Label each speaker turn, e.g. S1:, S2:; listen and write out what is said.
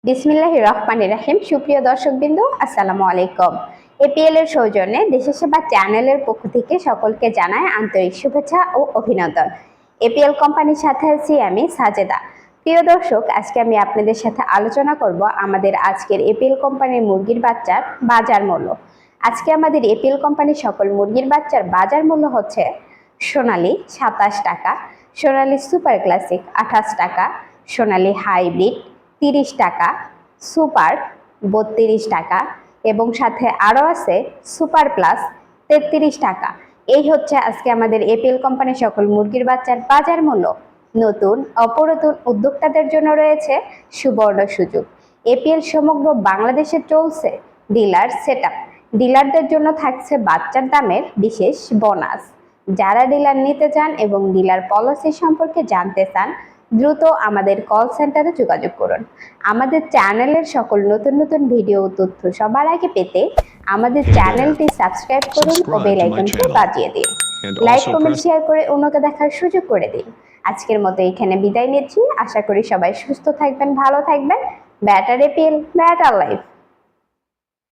S1: বিসমিল্লাহির রহমানির রহিম। সুপ্রিয় দর্শকবৃন্দ, আসসালামু আলাইকুম। এপিএল এর সৌজন্যে দেশের সেবা চ্যানেলের পক্ষ থেকে সকলকে জানাই আন্তরিক শুভেচ্ছা ও অভিনন্দন। এপিএল কোম্পানির সাথে আছি আমি সাজেদা। প্রিয় দর্শক, আজকে আমি আপনাদের সাথে আলোচনা করব আমাদের আজকের এপিএল কোম্পানির মুরগির বাচ্চার বাজার মূল্য। আজকে আমাদের এপিএল কোম্পানির সকল মুরগির বাচ্চার বাজার মূল্য হচ্ছে সোনালী 27 টাকা, সোনালী সুপার ক্লাসিক 28 টাকা, সোনালী হাইব্রিড 30 টাকা, সুপার 32 টাকা এবং সাথে আরও আছে সুপার প্লাস 33 টাকা। এই হচ্ছে আজকে আমাদের এপিএল কোম্পানির সকল মুরগির বাচ্চার বাজার মূল্য। নতুন অপরাতন উদ্যোক্তাদের জন্য রয়েছে সুবর্ণ সুযোগ। এপিএল সমগ্র বাংলাদেশে চলছে ডিলার সেটআপ। ডিলারদের জন্য থাকছে বাচ্চার দামের বিশেষ বোনাস। যারা ডিলার নিতে চান এবং ডিলার পলিসি সম্পর্কে জানতে চান, দ্রুত আমাদের কল সেন্টারে যোগাযোগ করুন। আমাদের চ্যানেলের সকল নতুন নতুন ভিডিও তথ্য সবার আগে পেতে আমাদের চ্যানেলটি সাবস্ক্রাইব করুন ও বেল আইকনটি বাজিয়ে দিন। লাইক, কমেন্ট, শেয়ার করে অন্যকে দেখার সুযোগ করে দিন। আজকের মতো এখানে বিদায় নিচ্ছি। আশা করি সবাই সুস্থ থাকবেন, ভালো থাকবেন। Batter APL, batter life.